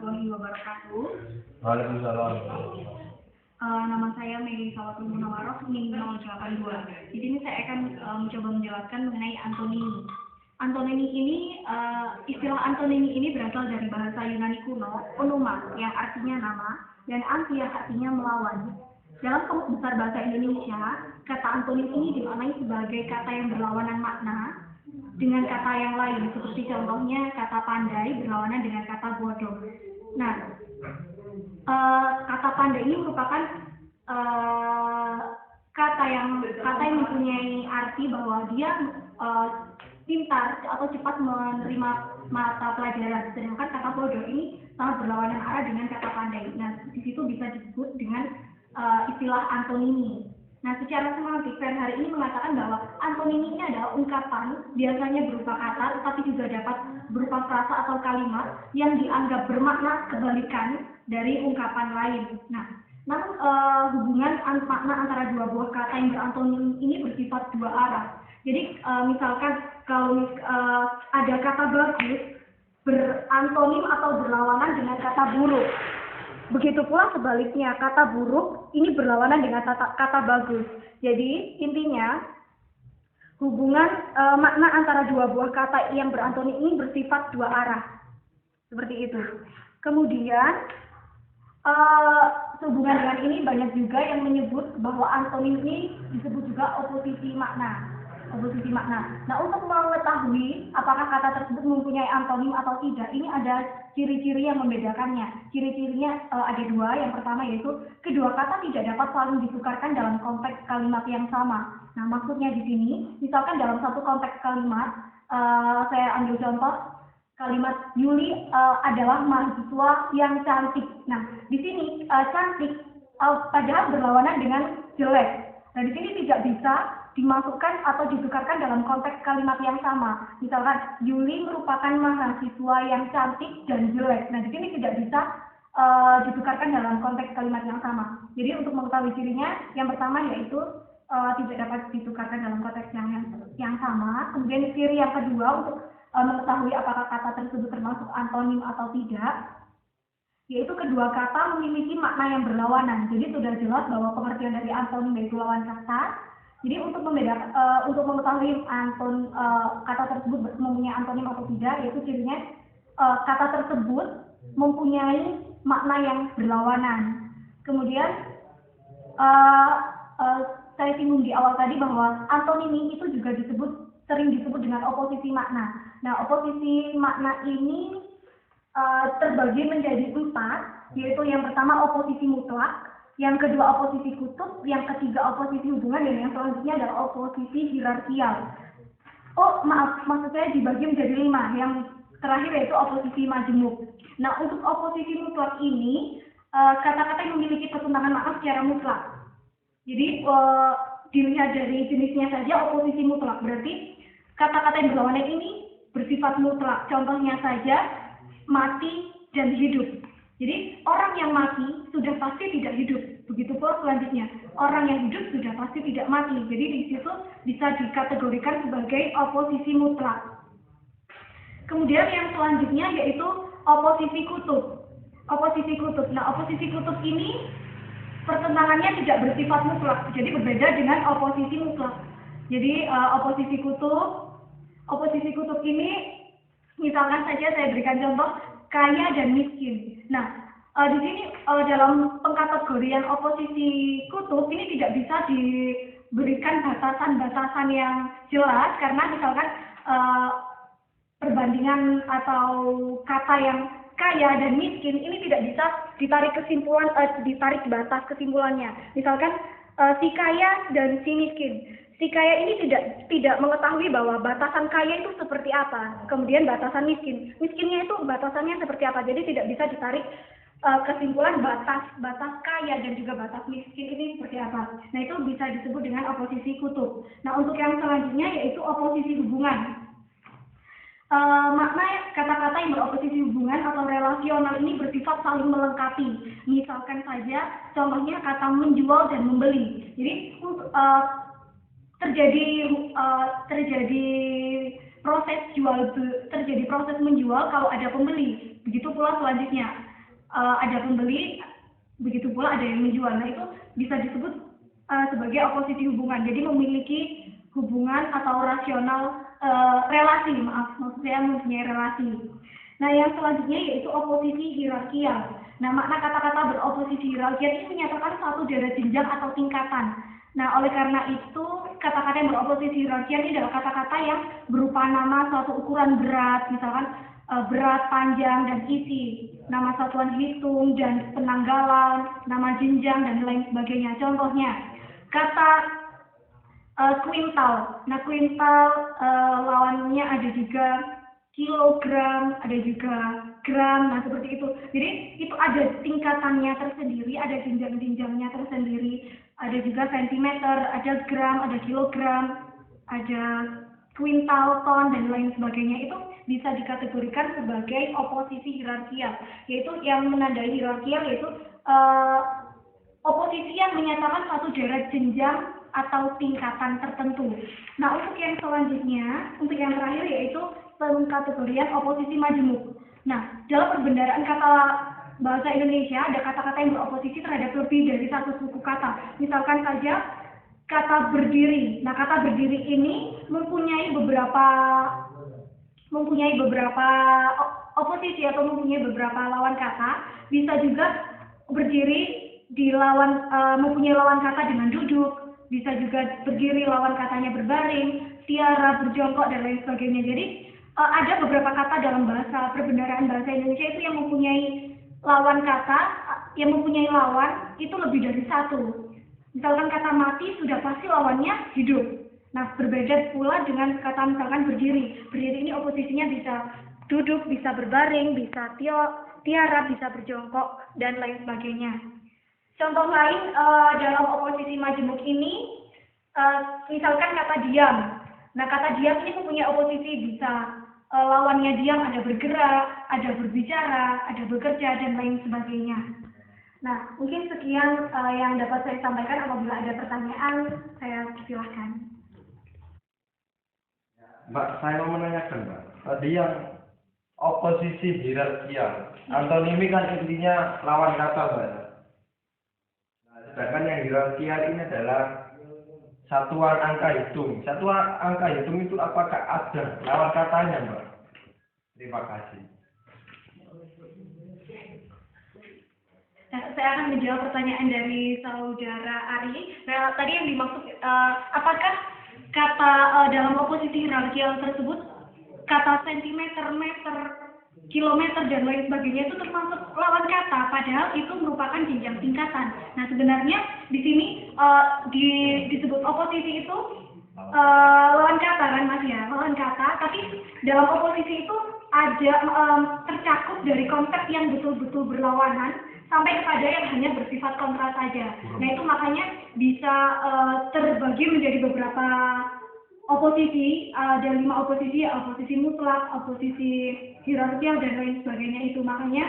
warahmatullahi wabarakatuh. Waalaikumsalam. Nama saya Megi Sawatul Munawaroh, NIM 082. Di sini saya akan mencoba menjelaskan mengenai antonimi. Antonimi ini, istilah antonimi ini berasal dari bahasa Yunani kuno, onoma yang artinya nama, dan anti yang artinya melawan. Dalam Kamus Besar Bahasa Indonesia, kata antonim ini dimaknai sebagai kata yang berlawanan makna dengan kata yang lain, seperti contohnya kata pandai berlawanan dengan kata bodoh. Nah, kata pandai ini merupakan kata yang mempunyai arti bahwa dia pintar atau cepat menerima mata pelajaran. Sedangkan kata bodoh ini sangat berlawanan arah dengan kata pandai. Nah, di situ bisa disebut dengan istilah antonimi. Nah, secara semantik, hari ini mengatakan bahwa antonimi ini adalah ungkapan, biasanya berupa kata, tetapi juga dapat berupa frasa atau kalimat yang dianggap bermakna kebalikan dari ungkapan lain. Nah, namun hubungan makna antara dua buah kata yang berantonim ini bersifat dua arah. Jadi, misalkan kalau ada kata bagus berantonim atau berlawanan dengan kata buruk. Begitu pula sebaliknya, kata buruk ini berlawanan dengan kata bagus. Jadi, intinya hubungan makna antara dua buah kata yang berantonim ini bersifat dua arah. Seperti itu. Kemudian, sehubungan dengan ini banyak juga yang menyebut bahwa antonim ini disebut juga oposisi makna. Nah, untuk mengetahui apakah kata tersebut mempunyai antonim atau tidak, ini ada ciri-ciri yang membedakannya. Ciri-cirinya ada dua. Yang pertama yaitu kedua kata tidak dapat saling ditukarkan dalam konteks kalimat yang sama. Nah, maksudnya di sini, misalkan dalam satu konteks kalimat, saya ambil contoh kalimat Yuli adalah mahasiswa yang cantik. Nah, di sini cantik padahal berlawanan dengan jelek. Nah, di sini tidak bisa dimasukkan atau ditukarkan dalam konteks kalimat yang sama. Misalkan Yuli merupakan mahasiswa yang cantik dan jelek. Nah, di sini tidak bisa ditukarkan dalam konteks kalimat yang sama. Jadi untuk mengetahui cirinya, yang pertama yaitu tidak dapat ditukarkan dalam konteks yang sama. Kemudian ciri yang kedua untuk mengetahui apakah kata tersebut termasuk antonim atau tidak, yaitu kedua kata memiliki makna yang berlawanan. Jadi sudah jelas bahwa pengertian dari antonim yaitu lawan kata. Jadi untuk mengetahui kata tersebut mempunyai antonim atau tidak, yaitu cirinya kata tersebut mempunyai makna yang berlawanan. Kemudian saya singgung di awal tadi bahwa antonimi itu juga sering disebut dengan oposisi makna. Nah, oposisi makna ini terbagi menjadi 4, yaitu yang pertama oposisi mutlak, yang kedua oposisi kutub, yang ketiga oposisi hubungan, dan yang selanjutnya adalah oposisi hierarkial. Oh, maaf, maksud saya dibagi menjadi 5. Yang terakhir yaitu oposisi majemuk. Nah, untuk oposisi mutlak ini, kata-kata yang memiliki pertentangan makna secara mutlak. Jadi, dilihat dari jenisnya saja oposisi mutlak. Berarti, kata-kata yang berlawanan ini bersifat mutlak. Contohnya saja, mati dan hidup. Jadi, orang yang mati sudah pasti tidak hidup. Begitu pula selanjutnya, orang yang hidup sudah pasti tidak mati. Jadi, di situ bisa dikategorikan sebagai oposisi mutlak. Kemudian yang selanjutnya yaitu oposisi kutub. Nah, oposisi kutub ini pertentangannya tidak bersifat mutlak. Jadi, berbeda dengan oposisi mutlak. Jadi, oposisi kutub ini, misalkan saja saya berikan contoh, kaya dan miskin. Nah, di sini dalam pengkategorian oposisi kutub ini tidak bisa diberikan batasan-batasan yang jelas, karena misalkan perbandingan atau kata yang kaya dan miskin ini tidak bisa ditarik batas kesimpulannya. Misalkan si kaya dan si miskin. Si kaya ini tidak mengetahui bahwa batasan kaya itu seperti apa, kemudian batasan miskin. Miskinnya itu batasannya seperti apa, jadi tidak bisa ditarik kesimpulan batas kaya dan juga batas miskin ini seperti apa. Nah, itu bisa disebut dengan oposisi kutub. Nah, untuk yang selanjutnya yaitu oposisi hubungan. Makna kata-kata yang beroposisi hubungan atau relasional ini bersifat saling melengkapi. Misalkan saja contohnya kata menjual dan membeli. Jadi terjadi proses menjual kalau ada pembeli. Begitu pula selanjutnya. ada pembeli, begitu pula ada yang menjual. Nah itu bisa disebut sebagai oposisi hubungan. Jadi memiliki hubungan atau rasional relasi, maksud saya mempunyai relasi. Nah yang selanjutnya yaitu oposisi hierarkial. Nah makna kata-kata beroposisi hierarkial ini menyatakan suatu derajat jenjang atau tingkatan. Nah oleh karena itu kata-kata yang beroposisi hierarkial ini adalah kata-kata yang berupa nama suatu ukuran berat, misalkan berat, panjang, dan isi, nama satuan hitung dan penanggalan, nama jenjang, dan lain sebagainya. Contohnya, kata kuintal. Nah, kuintal lawannya ada juga kilogram, ada juga gram, nah seperti itu. Jadi, itu ada tingkatannya tersendiri, ada jenjang-jenjangnya tersendiri, ada juga sentimeter, ada gram, ada kilogram, ada kuintal, ton, dan lain sebagainya. Itu bisa dikategorikan sebagai oposisi hierarkial, yaitu yang menandai hierarkial yaitu oposisi yang menyatakan suatu derajat jenjang atau tingkatan tertentu. Nah, untuk yang selanjutnya, untuk yang terakhir yaitu pengkategorian oposisi majemuk. Nah, dalam perbendaharaan kata bahasa Indonesia ada kata-kata yang beroposisi terhadap lebih dari satu suku kata. Misalkan saja kata berdiri. Nah, kata berdiri ini mempunyai beberapa oposisi atau mempunyai beberapa lawan kata. Bisa juga berdiri mempunyai lawan kata dengan duduk, bisa juga berdiri lawan katanya berbaring, tiara, berjongkok, dan lain sebagainya. Jadi ada beberapa kata dalam perbendaharaan bahasa Indonesia itu yang mempunyai lawan kata, yang mempunyai lawan itu lebih dari satu. Misalkan kata mati sudah pasti lawannya hidup. Nah, berbeda pula dengan kata misalkan berdiri. Berdiri ini oposisinya bisa duduk, bisa berbaring, bisa tiara, bisa berjongkok, dan lain sebagainya. Contoh lain dalam oposisi majemuk ini, misalkan kata diam. Nah, kata diam ini mempunyai oposisi, bisa lawannya diam ada bergerak, ada berbicara, ada bekerja, dan lain sebagainya. Nah, mungkin sekian yang dapat saya sampaikan. Apabila ada pertanyaan, saya silakan. Mbak, saya mau menanyakan, Mbak. Tadi yang oposisi hierarkial, antonimi kan intinya lawan kata, Mbak. Sedangkan yang hierarkial ini adalah satuan angka hitung. Satuan angka hitung itu apakah ada lawan katanya, Mbak? Terima kasih. Saya akan menjawab pertanyaan dari saudara Ari. Nah, tadi yang dimaksud, apakah kata dalam oposisi hierarkial tersebut, kata sentimeter, meter, kilometer, dan lain sebagainya itu termasuk lawan kata, padahal itu merupakan jenjang tingkatan. Nah, sebenarnya di sini disebut oposisi itu lawan kata kan Mas ya, lawan kata, tapi dalam oposisi itu ada tercakup dari konsep yang betul-betul berlawanan sampai kepada yang hanya bersifat kontra saja. Nah, itu makanya bisa terbagi menjadi beberapa oposisi, ada 5 oposisi, oposisi mutlak, oposisi hierarkial, dan lain sebagainya. Itu makanya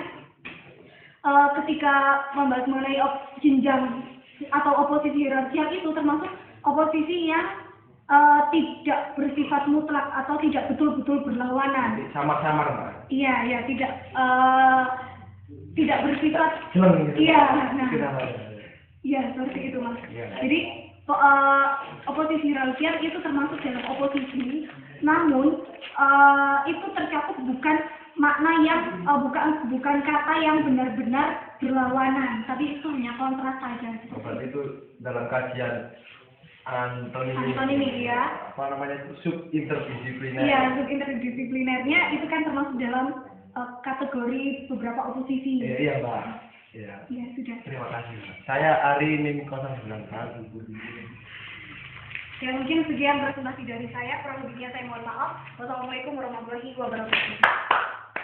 ketika membahas mengenai jenjang atau oposisi hierarkial itu termasuk oposisi yang tidak bersifat mutlak atau tidak betul-betul berlawanan. Samar-samar, Mbak. Iya, tidak bersifat. Iya, nah. Iya, seperti itu, Mas. Ya. Jadi oposisi hierarkial itu termasuk dalam oposisi, namun itu tercakup bukan makna yang bukan kata yang benar-benar berlawanan, tapi itu hanya kontras saja. Berarti itu dalam kajian antonimi ya. Apa namanya itu subinterdisipliner. Iya, subinterdisiplinernya itu kan termasuk dalam kategori beberapa oposisi. Iya, Mbak. Iya. Iya, sudah. Terima kasih, Mbak. Saya Ari NIM 091. Ya, mungkin sekian presentasi dari saya. Kurang lebihnya saya mohon maaf. Wassalamualaikum warahmatullahi wabarakatuh.